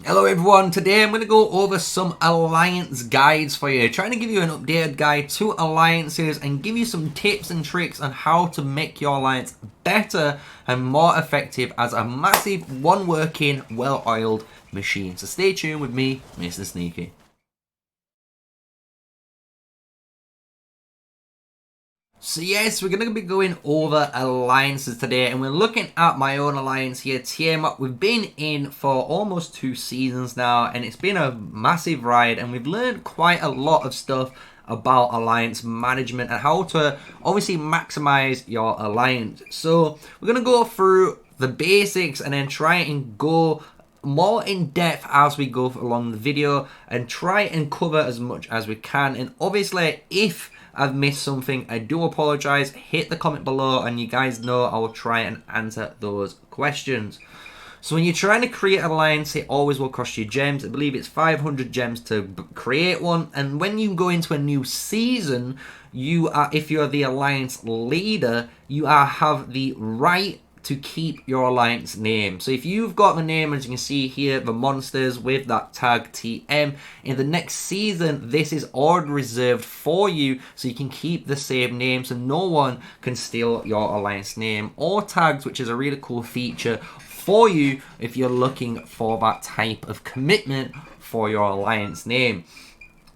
Hello everyone, today I'm going to go over some alliance guides for you, trying to give you an updated guide to alliances and give you some tips and tricks on how to make your alliance better and more effective as a massive, one-working, well-oiled machine. So stay tuned with me, MrSneakyy. So yes, we're going to be going over alliances today, and we're looking at my own alliance here, Tiamat. We've been in for almost 2 seasons now, and it's been a massive ride, and we've learned quite a lot of stuff about alliance management and how to obviously maximize your alliance. So we're going to go through the basics and then try and go more in depth as we go along the video and try and cover as much as we can. And obviously, if I've missed something, I do apologize. Hit the comment below and you guys know I will try and answer those questions. So when you're trying to create an alliance, it always will cost you gems. I believe it's 500 gems to create one. And when you go into a new season, you are, if you're the alliance leader, you have the right to keep your alliance name. So if you've got the name, as you can see here, the monsters with that tag TM, in the next season, this is already reserved for you, so you can keep the same name, so no one can steal your alliance name or tags, which is a really cool feature for you if you're looking for that type of commitment for your alliance name.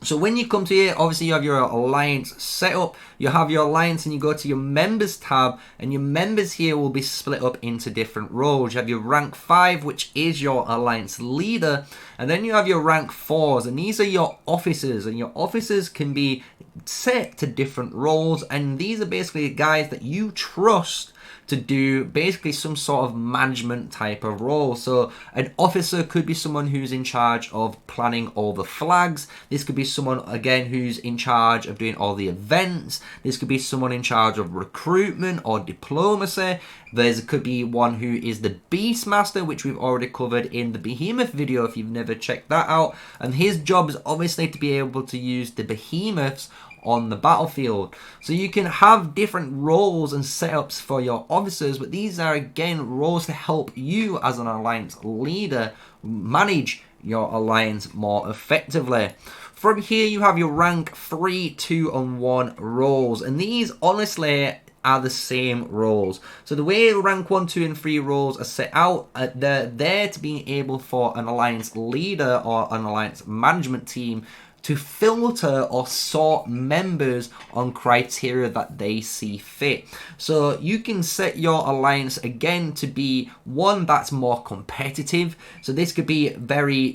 So when you come to here, obviously you have your alliance set up, you have your alliance and you go to your members tab, and your members here will be split up into different roles. You have your rank 5, which is your alliance leader, and then you have your rank 4s, and these are your officers, and your officers can be set to different roles, and these are basically guys that you trust to do basically some sort of management type of role. So an officer could be someone who's in charge of planning all the flags. This could be someone, again, who's in charge of doing all the events. This could be someone in charge of recruitment or diplomacy. There could be one who is the Beastmaster, which we've already covered in the Behemoth video if you've never checked that out. And his job is obviously to be able to use the Behemoths on the battlefield. So you can have different roles and setups for your officers, but these are again roles to help you as an alliance leader manage your alliance more effectively. From here you have your rank 3, 2 and 1 roles, and these honestly are the same roles. So the way rank 1, 2 and 3 roles are set out, they're there to be able for an alliance leader or an alliance management team to filter or sort members on criteria that they see fit. So you can set your alliance again to be one that's more competitive. So this could be very,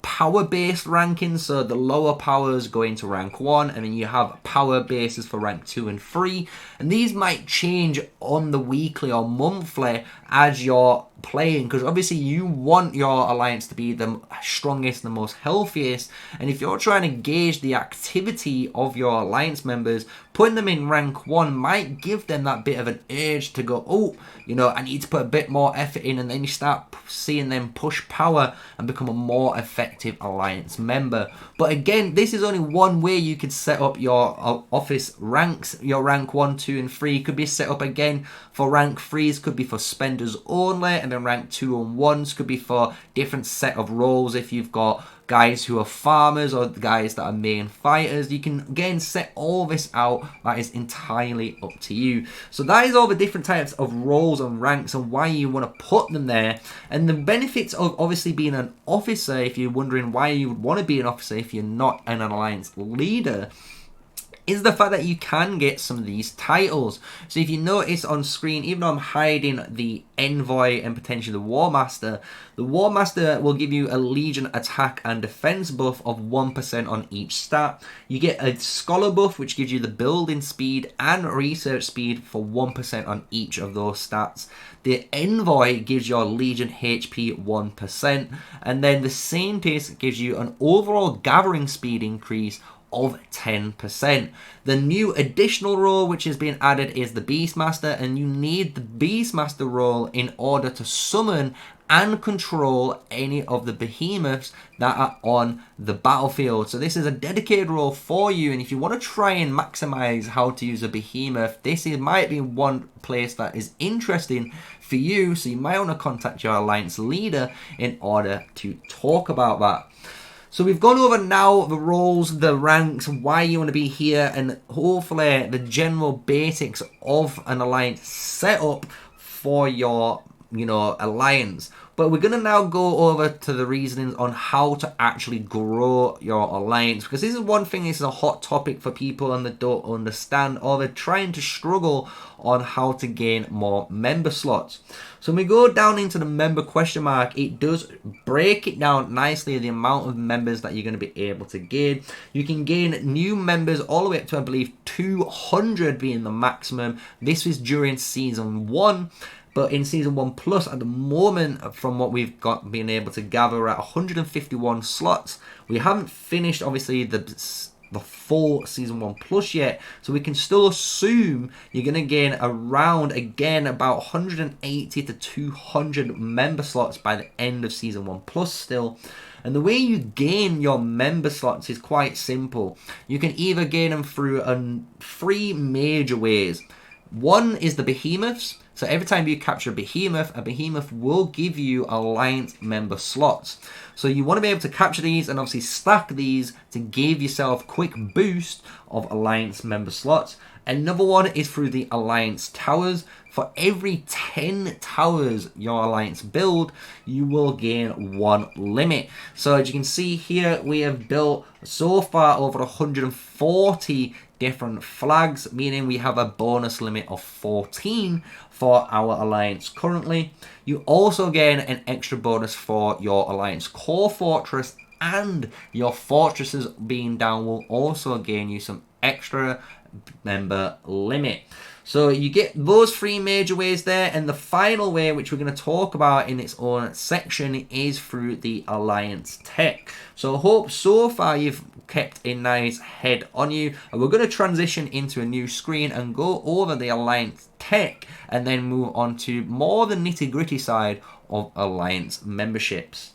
power based rankings. So the lower powers go into rank 1, and then you have power bases for rank 2 and 3. And these might change on the weekly or monthly as you're playing, because obviously you want your alliance to be the strongest, the most healthiest, and if you're trying to gauge the activity of your alliance members, putting them in rank 1 might give them that bit of an urge to go, oh, I need to put a bit more effort in, and then you start seeing them push power and become a more effective alliance member. But again, this is only one way you could set up your office ranks. Your rank 1, 2 and 3 could be set up again for rank 3s, could be for spenders only, and then rank 2 and 1s could be for different set of roles. If you've got guys who are farmers or guys that are main fighters, you can again set all this out. That is entirely up to you. So that is all the different types of roles and ranks and why you want to put them there. And the benefits of obviously being an officer, if you're wondering why you would want to be an officer if you're not an alliance leader, is the fact that you can get some of these titles. So if you notice on screen, even though I'm hiding the Envoy and potentially the War Master will give you a Legion attack and defense buff of 1% on each stat. You get a Scholar buff, which gives you the building speed and research speed for 1% on each of those stats. The Envoy gives your Legion HP 1%, and then the same disc gives you an overall gathering speed increase of 10%. The new additional role which is being added is the Beastmaster, and you need the Beastmaster role in order to summon and control any of the behemoths that are on the battlefield. So this is a dedicated role for you, and if you want to try and maximize how to use a behemoth, this might be one place that is interesting for you, so you might want to contact your alliance leader in order to talk about that. So we've gone over now the roles, the ranks, why you want to be here, and hopefully the general basics of an alliance setup for your alliance. But we're going to now go over to the reasonings on how to actually grow your alliance, because this is one thing, this is a hot topic for people and they don't understand, or they're trying to struggle on how to gain more member slots. So when we go down into the member question mark, it does break it down nicely, the amount of members that you're going to be able to gain. You can gain new members all the way up to, I believe, 200 being the maximum. This was during Season 1. But in Season 1 Plus, at the moment, from what we've been able to gather, we're at 151 slots. We haven't finished, obviously, the full Season 1 Plus yet, so we can still assume you're going to gain around, again, about 180 to 200 member slots by the end of Season 1 Plus still. And the way you gain your member slots is quite simple. You can either gain them through 3 major ways. One is the behemoths. So every time you capture a behemoth will give you alliance member slots. So you want to be able to capture these and obviously stack these to give yourself quick boost of alliance member slots. Another one is through the alliance towers. For every 10 towers your alliance build, you will gain 1 limit. So as you can see here, we have built so far over 140 different flags, meaning we have a bonus limit of 14 for our alliance currently. You also gain an extra bonus for your alliance core fortress, and your fortresses being down will also gain you some extra member limit. So you get those 3 major ways there, and the final way, which we're going to talk about in its own section, is through the alliance tech. So I hope so far you've kept a nice head on you, and we're going to transition into a new screen and go over the alliance tech and then move on to more the nitty-gritty side of alliance memberships.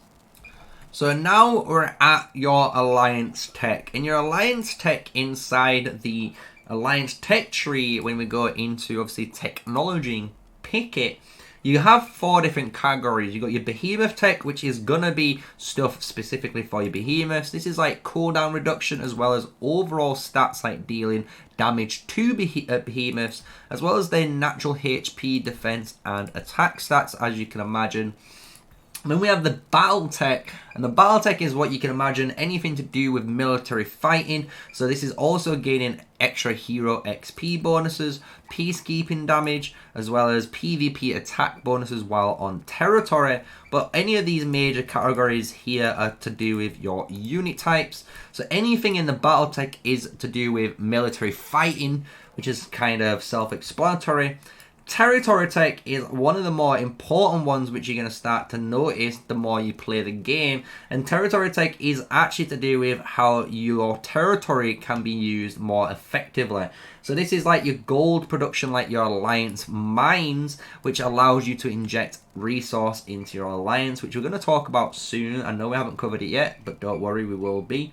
So now we're at your alliance tech, and your alliance tech inside the alliance tech tree, when we go into obviously technology and pick it, you have 4 different categories. You got your behemoth tech, which is gonna be stuff specifically for your behemoths. This is like cooldown reduction as well as overall stats like dealing damage to behemoths, as well as their natural HP, defense and attack stats, as you can imagine. Then we have the battle tech, and the battle tech is what you can imagine, anything to do with military fighting. So this is also gaining extra hero XP bonuses, peacekeeping damage, as well as PvP attack bonuses while on territory. But any of these major categories here are to do with your unit types. So anything in the battle tech is to do with military fighting, which is kind of self-explanatory. Territory tech is one of the more important ones, which you're going to start to notice the more you play the game. And territory tech is actually to do with how your territory can be used more effectively. So this is like your gold production, like your alliance mines, which allows you to inject resource into your alliance, which we're going to talk about soon. I know we haven't covered it yet, but don't worry, we will be.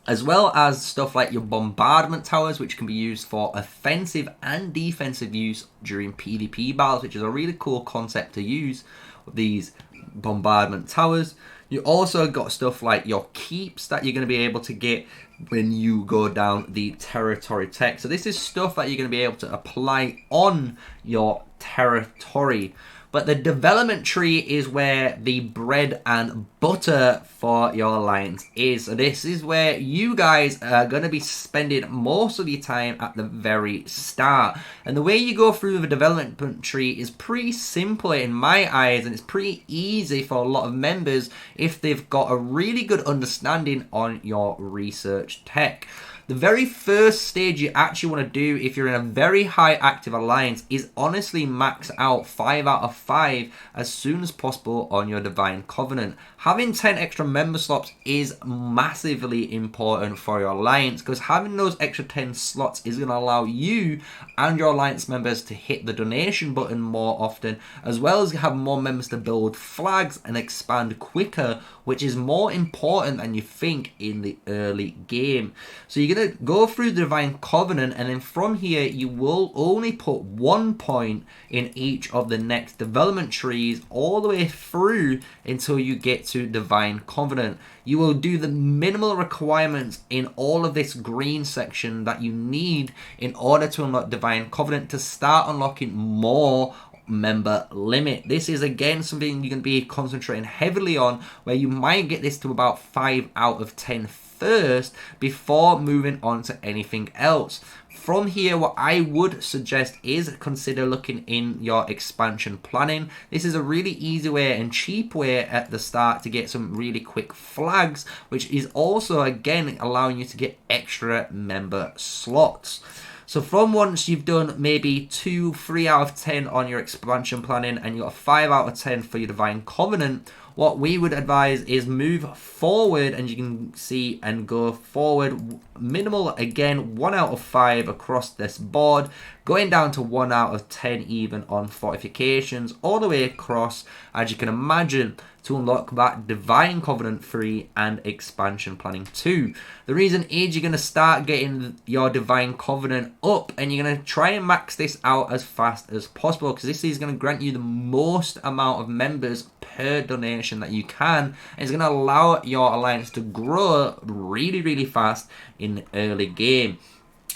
As well as stuff like your bombardment towers, which can be used for offensive and defensive use during PvP battles, which is a really cool concept to use with these bombardment towers. You also got stuff like your keeps that you're going to be able to get when you go down the territory tech. So this is stuff that you're going to be able to apply on your territory. But the development tree is where the bread and butter for your alliance is. So this is where you guys are going to be spending most of your time at the very start. And the way you go through the development tree is pretty simple in my eyes, and it's pretty easy for a lot of members if they've got a really good understanding on your research tech. The very first stage you actually want to do if you're in a very high active alliance is honestly max out 5 out of 5 as soon as possible on your Divine Covenant. Having 10 extra member slots is massively important for your alliance, because having those extra 10 slots is going to allow you and your alliance members to hit the donation button more often, as well as have more members to build flags and expand quicker, which is more important than you think in the early game. So you're going to go through the Divine Covenant, and then from here you will only put 1 point in each of the next development trees all the way through until you get to Divine Covenant. You will do the minimal requirements in all of this green section that you need in order to unlock Divine Covenant to start unlocking more member limit. This is again something you're going to be concentrating heavily on, where you might get this to about 5 out of 10 first before moving on to anything else. From here, what I would suggest is consider looking in your expansion planning. This is a really easy way and cheap way at the start to get some really quick flags, which is also again allowing you to get extra member slots. So from once you've done maybe 2, 3 out of 10 on your expansion planning and you got a 5 out of 10 for your Divine Covenant, what we would advise is move forward, and you can see and go forward minimal again 1 out of 5 across this board, going down to 1 out of 10 even on fortifications all the way across, as you can imagine, to unlock that Divine Covenant 3 and expansion planning 2. The reason is you're going to start getting your Divine Covenant up, and you're going to try and max this out as fast as possible, because this is going to grant you the most amount of members per donation that you can, and it's going to allow your alliance to grow really, really fast in the early game.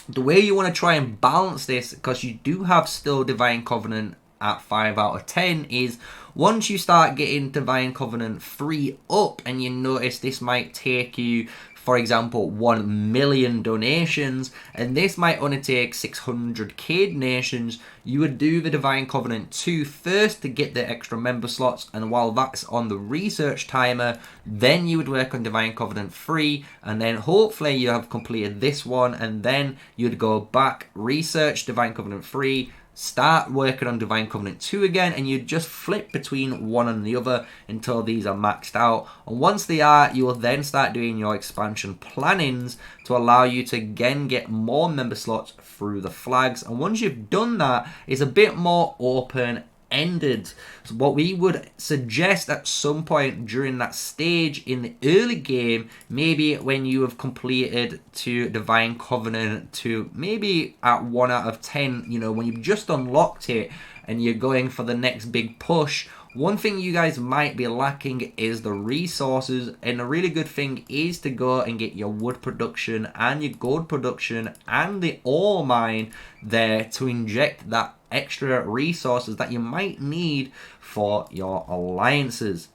The way you want to try and balance this, because you do have still Divine Covenant at 5 out of 10, is once you start getting Divine Covenant 3 up, and you notice this might take you, for example, 1 million donations, and this might only take 600k donations, you would do the Divine Covenant 2 first to get the extra member slots, and while that's on the research timer, then you would work on Divine Covenant 3, and then hopefully you have completed this one, and then you'd go back, research Divine Covenant 3, start working on Divine Covenant 2 again, and you just flip between one and the other until these are maxed out. And once they are, you will then start doing your expansion plannings to allow you to again get more member slots through the flags. And once you've done that, it's a bit more open-ended. So what we would suggest at some point during that stage in the early game, maybe when you have completed to Divine Covenant to maybe at 1 out of 10, you know, when you've just unlocked it and you're going for the next big push, one thing you guys might be lacking is the resources, and a really good thing is to go and get your wood production and your gold production and the ore mine there to inject that extra resources that you might need for your alliances.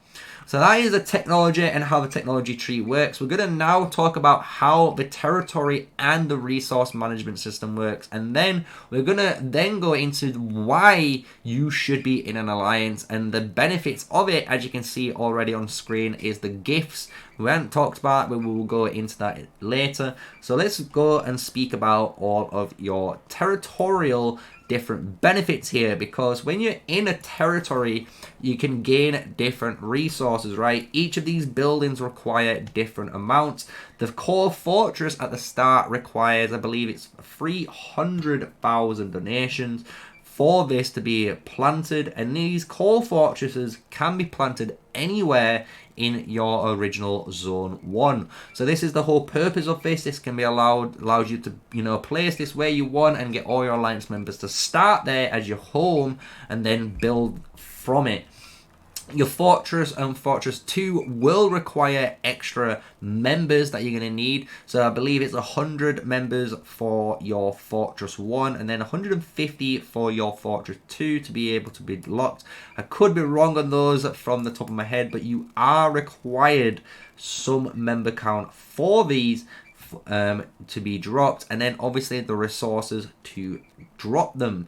So that is the technology and how the technology tree works. We're going to now talk about how the territory and the resource management system works, and then we're going to then go into why you should be in an alliance and the benefits of it. As you can see already on screen is the gifts. We haven't talked about it, but we will go into that later. So let's go and speak about all of your territorial different benefits here, because when you're in a territory you can gain different resources, right? Each of these buildings require different amounts. The core fortress at the start requires, I believe it's 300,000 donations for this to be planted, and these core fortresses can be planted anywhere in your original zone 1. So this is the whole purpose of this. This can be allows you to, you know, place this where you want and get all your alliance members to start there as your home and then build from it. Your fortress and fortress 2 will require extra members that you're going to need. So I believe it's 100 members for your fortress 1 and then 150 for your fortress 2 to be able to be locked. I could be wrong on those from the top of my head, but you are required some member count for these to be dropped, and then obviously the resources to drop them.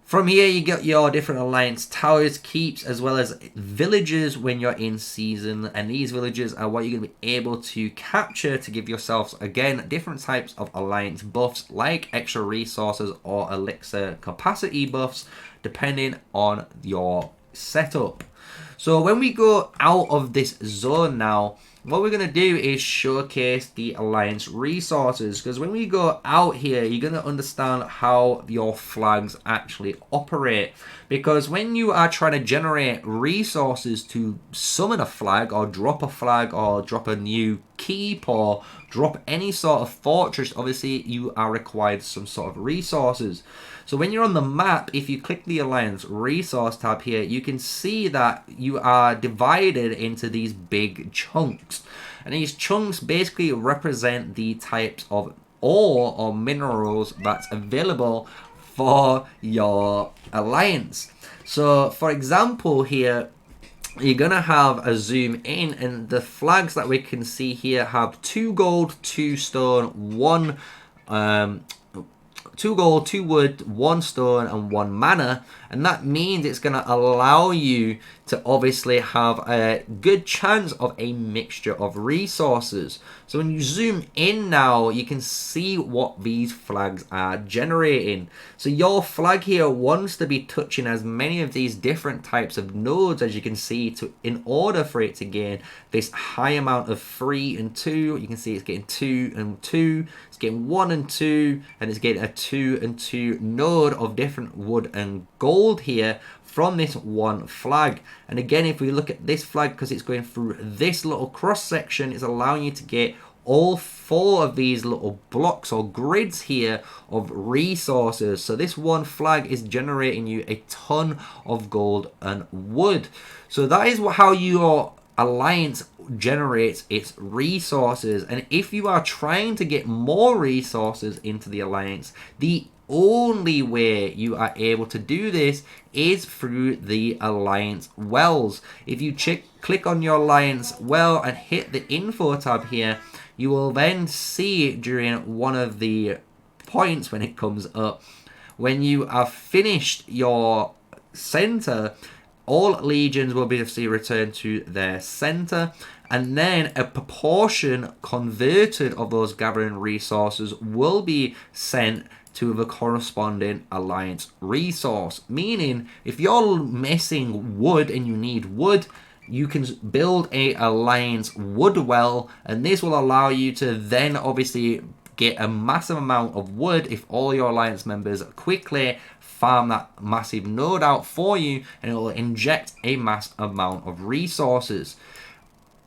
From here, you get your different alliance towers, keeps, as well as villages when you're in season. And these villages are what you're going to be able to capture to give yourselves, again, different types of alliance buffs, like extra resources or elixir capacity buffs, depending on your setup. So when we go out of this zone now, what we're going to do is showcase the alliance resources, because when we go out here, you're going to understand how your flags actually operate. Because when you are trying to generate resources to summon a flag or drop a new keep or drop any sort of fortress, obviously you are required some sort of resources. So when you're on the map, if you click the Alliance Resource tab here, you can see that you are divided into these big chunks. And these chunks basically represent the types of ore or minerals that's available for your alliance. So for example here, you're going to have a zoom in, and the flags that we can see here have 2 gold, 2 stone, 2 gold, 2 wood, 1 stone, and 1 mana. And that means it's going to allow you to obviously have a good chance of a mixture of resources. So when you zoom in now, you can see what these flags are generating. So your flag here wants to be touching as many of these different types of nodes as you can see, in order for it to gain this high amount of 3 and 2. You can see it's getting 2 and 2, it's getting 1 and 2, and it's getting a 2 and 2 node of different wood and gold here from this one flag. And again, if we look at this flag, because it's going through this little cross section, it's allowing you to get all 4 of these little blocks or grids here of resources. So this one flag is generating you a ton of gold and wood. So that is how your alliance generates its resources. And if you are trying to get more resources into the alliance, the only way you are able to do this is through the alliance wells. If you click on your alliance well and hit the info tab here, you will then see during one of the points when it comes up, when you have finished your center, all legions will be returned to their center, and then a proportion converted of those gathering resources will be sent to the corresponding alliance resource. Meaning, if you're missing wood and you need wood, you can build a alliance wood well, and this will allow you to then obviously get a massive amount of wood if all your alliance members quickly farm that massive node out for you, and it will inject a mass amount of resources.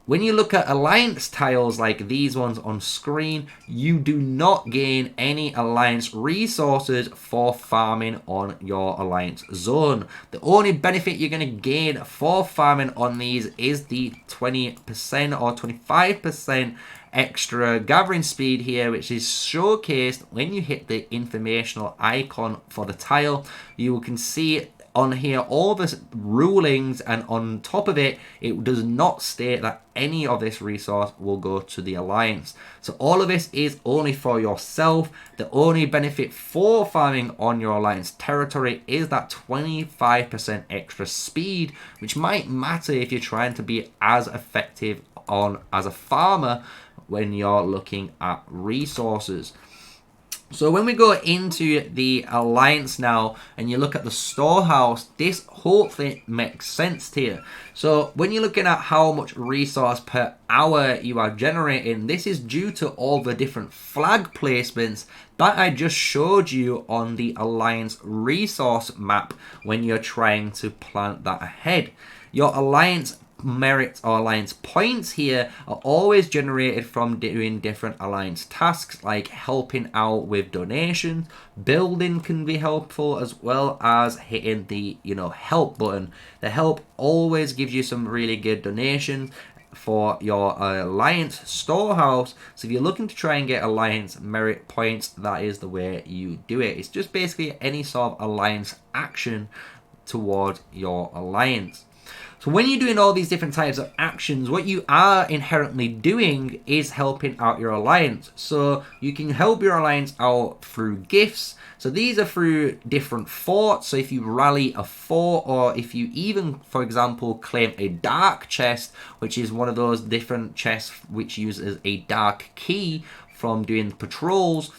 When you look at alliance tiles like these ones on screen, you do not gain any alliance resources for farming on your alliance zone. The only benefit you're going to gain for farming on these is the 20% or 25% extra gathering speed here, which is showcased when you hit the informational icon for the tile. You can see on here all the rulings, and on top of it, it does not state that any of this resource will go to the alliance. So all of this is only for yourself. The only benefit for farming on your alliance territory is that 25% extra speed, which might matter if you're trying to be as effective as a farmer when you're looking at resources. So when we go into the alliance now and you look at the storehouse, this hopefully makes sense to you. So when you're looking at how much resource per hour you are generating, this is due to all the different flag placements that I just showed you on the alliance resource map when you're trying to plan that ahead. Your alliance merits or alliance points here are always generated from doing different alliance tasks, like helping out with donations. Building can be helpful, as well as hitting the help button. The help always gives you some really good donations for your alliance storehouse. So if you're looking to try and get alliance merit points, that is the way you do it. It's just basically any sort of alliance action toward your alliance. So when you're doing all these different types of actions, what you are inherently doing is helping out your alliance. So you can help your alliance out through gifts. So these are through different forts. So if you rally a fort, or if you even, for example, claim a dark chest, which is one of those different chests which uses a dark key from doing patrols,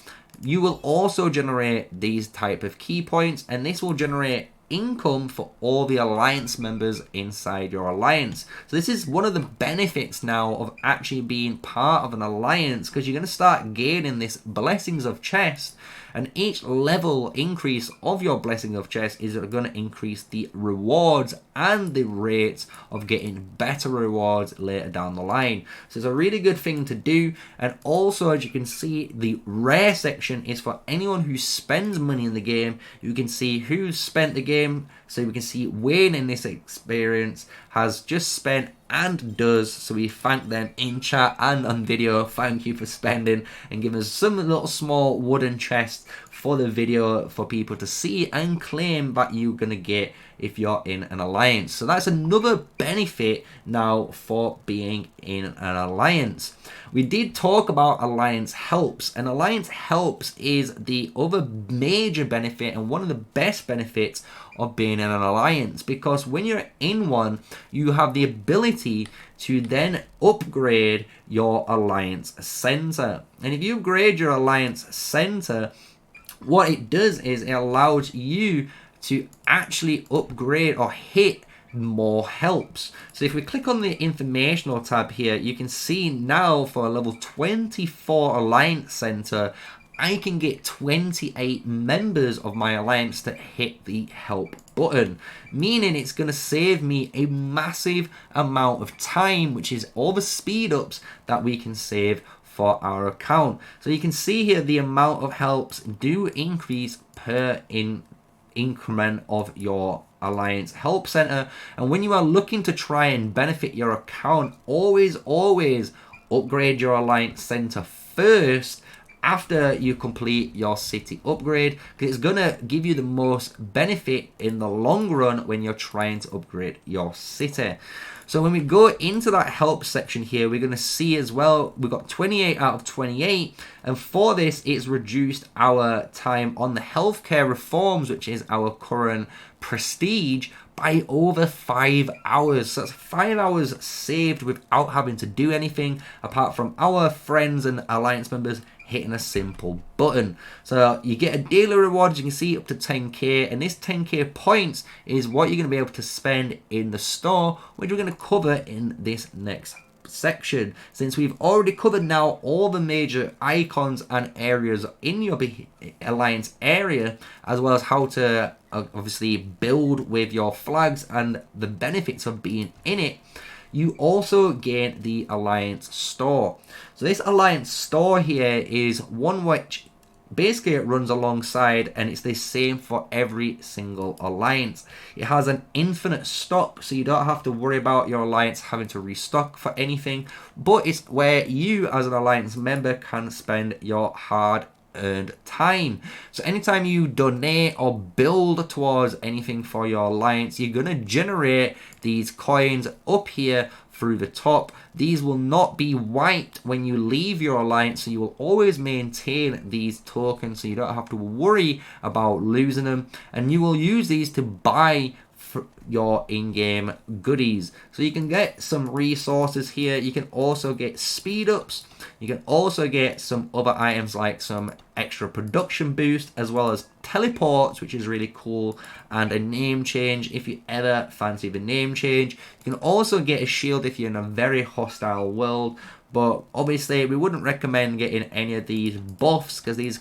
you will also generate these type of key points, and this will generate income for all the alliance members inside your alliance. So this is one of the benefits now of actually being part of an alliance, because you're going to start gaining this blessings of chest, and each level increase of your blessing of chest is going to increase the rewards and the rates of getting better rewards later down the line. So it's a really good thing to do. And also, as you can see, the rare section is for anyone who spends money in the game. You can see who's spent the game. So we can see Wayne in this experience has just spent and does. So we thank them in chat and on video. Thank you for spending, and give us some little small wooden chest for the video for people to see and claim that you're going to get if you're in an alliance. So that's another benefit now for being in an alliance. We did talk about alliance helps, and alliance helps is the other major benefit and one of the best benefits of being in an alliance, because when you're in one, you have the ability to then upgrade your alliance center. And if you upgrade your alliance center, what it does is it allows you to actually upgrade or hit more helps. So if we click on the informational tab here, you can see now for a level 24 alliance center, I can get 28 members of my alliance to hit the help button, meaning it's going to save me a massive amount of time, which is all the speed ups that we can save for our account. So you can see here the amount of helps do increase per increment of your alliance help center. And when you are looking to try and benefit your account, always upgrade your alliance center first after you complete your city upgrade, because it's gonna give you the most benefit in the long run when you're trying to upgrade your city. So when we go into that help section here, we're going to see as well, we've got 28 out of 28. And for this, it's reduced our time on the healthcare reforms, which is our current prestige, by over 5 hours. So that's 5 hours saved without having to do anything, apart from our friends and alliance members hitting a simple button. So you get a daily reward, as you can see, up to 10k, and this 10k points is what you're going to be able to spend in the store, which we're going to cover in this next section. Since we've already covered now all the major icons and areas in your alliance area, as well as how to obviously build with your flags and the benefits of being in it, you also gain the alliance store. So this alliance store here is one which basically it runs alongside, and it's the same for every single alliance. It has an infinite stock, so you don't have to worry about your alliance having to restock for anything, but it's where you as an alliance member can spend your hard earned time. So anytime you donate or build towards anything for your alliance, you're going to generate these coins up here through the top. These will not be wiped when you leave your alliance, so you will always maintain these tokens, so you don't have to worry about losing them, and you will use these to buy your in-game goodies. So you can get some resources here. You can also get speed ups. You can also get some other items like some extra production boost, as well as teleports, which is really cool, and a name change if you ever fancy the name change. You can also get a shield if you're in a very hostile world, but obviously we wouldn't recommend getting any of these buffs, because these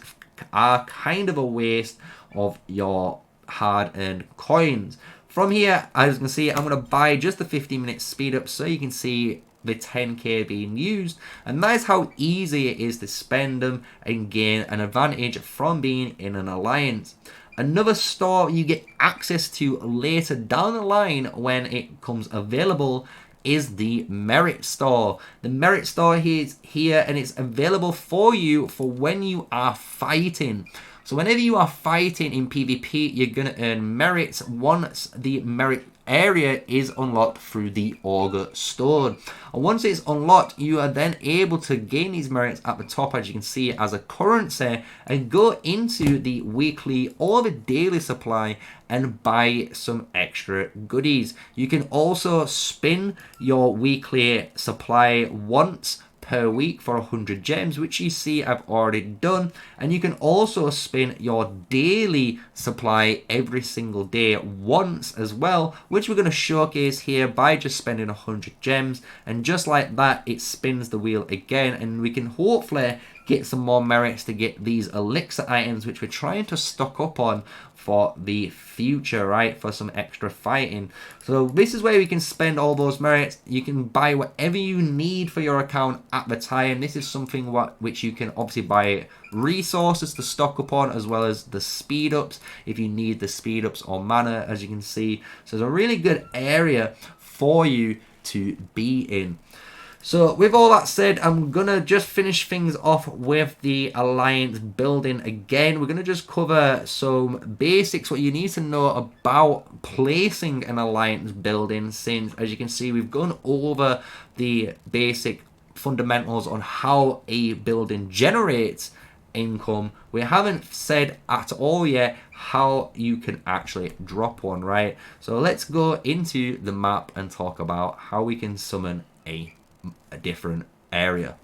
are kind of a waste of your hard-earned coins. From here, as you can see, I'm going to buy just the 15-minute speed up, so you can see the 10k being used, and that is how easy it is to spend them and gain an advantage from being in an alliance. Another store you get access to later down the line when it comes available is the merit store. The merit store is here, and it's available for you for when you are fighting. So whenever you are fighting in PvP, you're going to earn merits once the merit area is unlocked through the Auger Stone. And once it's unlocked, you are then able to gain these merits at the top, as you can see, as a currency, and go into the weekly or the daily supply and buy some extra goodies. You can also spin your weekly supply once per week for 100 gems, which you see I've already done. And you can also spin your daily supply every single day once as well, which we're going to showcase here by just spending 100 gems. And just like that, it spins the wheel again, and we can hopefully get some more merits to get these elixir items, which we're trying to stock up on for the future, right, for some extra fighting. So this is where we can spend all those merits. You can buy whatever you need for your account at the time. This is something which you can obviously buy resources to stock up on, as well as the speed ups if you need the speed ups or mana, as you can see. So it's a really good area for you to be in. So with all that said, I'm going to just finish things off with the alliance building again. We're going to just cover some basics, what you need to know about placing an alliance building, since, as you can see, we've gone over the basic fundamentals on how a building generates income. We haven't said at all yet how you can actually drop one, right? So let's go into the map and talk about how we can summon a different area.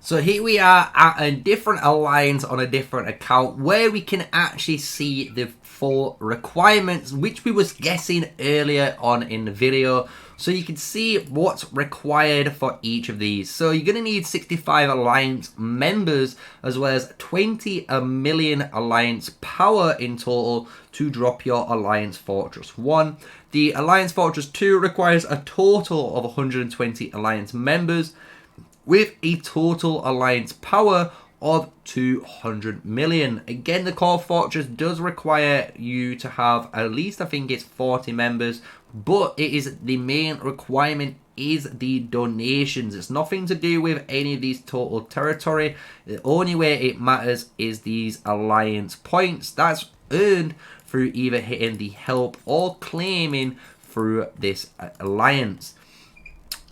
So here we are at a different alliance on a different account, where we can actually see the full requirements, which we was guessing earlier on in the video. So you can see what's required for each of these. So you're going to need 65 alliance members, as well as 20 million alliance power in total to drop your Alliance Fortress 1. The Alliance Fortress 2 requires a total of 120 alliance members, with a total alliance power of 200 million. Again, the core fortress does require you to have at least, I think it's 40 members, but it is the main requirement is the donations. It's nothing to do with any of these total territory. The only way it matters is these alliance points that's earned through either hitting the help or claiming through this alliance.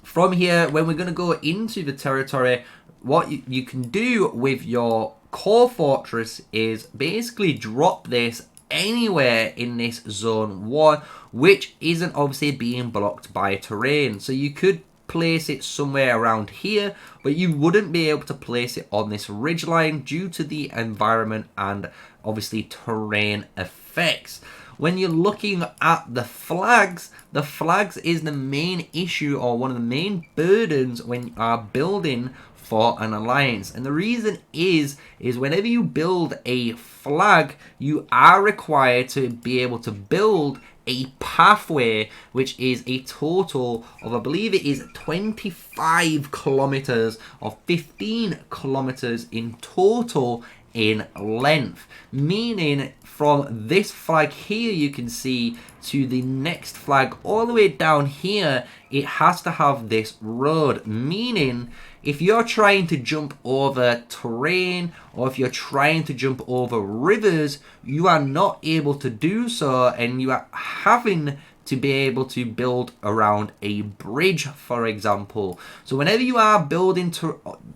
From here, when we're going to go into the territory, what you can do with your core fortress is basically drop this anywhere in this zone 1, which isn't obviously being blocked by terrain. So you could place it somewhere around here, but you wouldn't be able to place it on this ridgeline due to the environment and obviously terrain effects. When you're looking at the flags is the main issue, or one of the main burdens when you are building for an alliance. And the reason is whenever you build a flag, you are required to be able to build a pathway, which is a total of, I believe it is 25 kilometers or 15 kilometers in total in length, meaning from this flag here you can see to the next flag all the way down here, it has to have this road, meaning if you're trying to jump over terrain or if you're trying to jump over rivers, you are not able to do so, and you are having to be able to build around a bridge, for example. So whenever you are building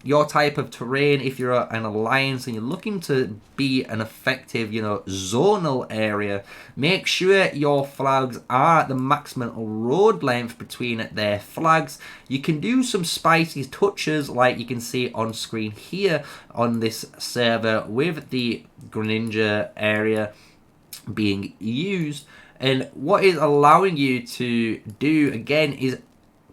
your type of terrain, if you're an alliance and you're looking to be an effective, zonal area, make sure your flags are at the maximum road length between their flags. You can do some spicy touches like you can see on screen here on this server with the Greninja area being used. And what is allowing you to do, again, is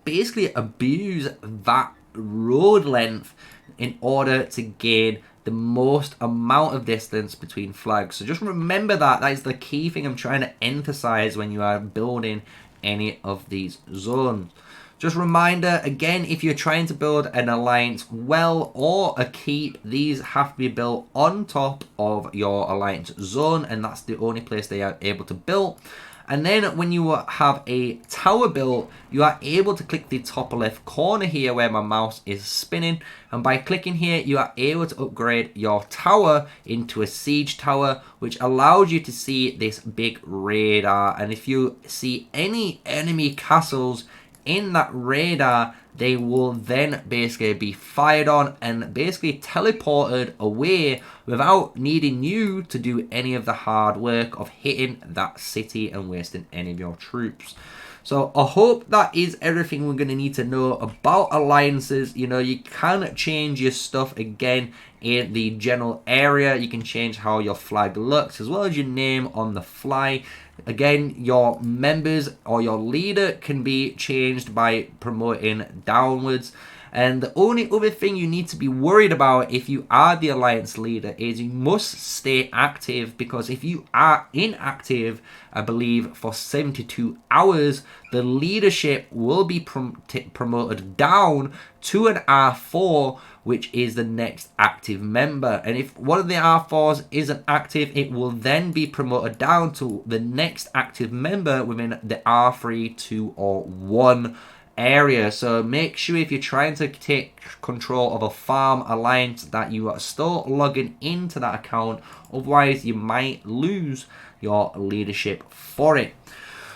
basically abuse that road length in order to gain the most amount of distance between flags. So just remember that. That is the key thing I'm trying to emphasize when you are building any of these zones. Just a reminder, again, if you're trying to build an alliance well or a keep, these have to be built on top of your alliance zone, and that's the only place they are able to build. And then when you have a tower built, you are able to click the top left corner here where my mouse is spinning. And by clicking here, you are able to upgrade your tower into a siege tower, which allows you to see this big radar. And if you see any enemy castles in that radar, they will then basically be fired on and basically teleported away without needing you to do any of the hard work of hitting that city and wasting any of your troops. So I hope that is everything we're going to need to know about alliances. You know, you can change your stuff again in the general area. You can change how your flag looks as well as your name on the fly. Again, your members or your leader can be changed by promoting downwards. And the only other thing you need to be worried about if you are the alliance leader is you must stay active, because if you are inactive, I believe for 72 hours, the leadership will be promoted down to an R4, which is the next active member. And if one of the R4s isn't active, it will then be promoted down to the next active member within the R3, 2, or 1 area. So make sure if you're trying to take control of a farm alliance that you are still logging into that account, otherwise you might lose your leadership for it.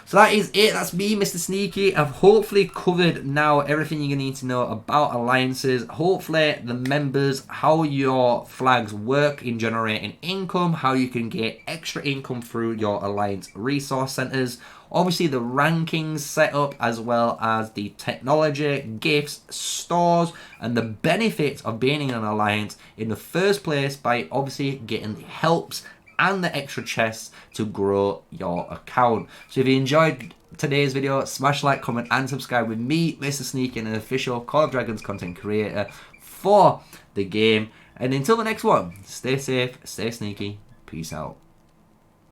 So that is it. That's me, MrSneakyy. I've hopefully covered now everything you need to know about alliances. Hopefully the members, how your flags work in generating income, how you can get extra income through your alliance resource centers. Obviously the rankings set up, as well as the technology, gifts, stores, and the benefits of being in an alliance in the first place by obviously getting the helps and the extra chests to grow your account. So if you enjoyed today's video, smash like, comment, and subscribe with me, MrSneakyy, an official Call of Dragons content creator for the game. And until the next one, stay safe, stay sneaky, peace out.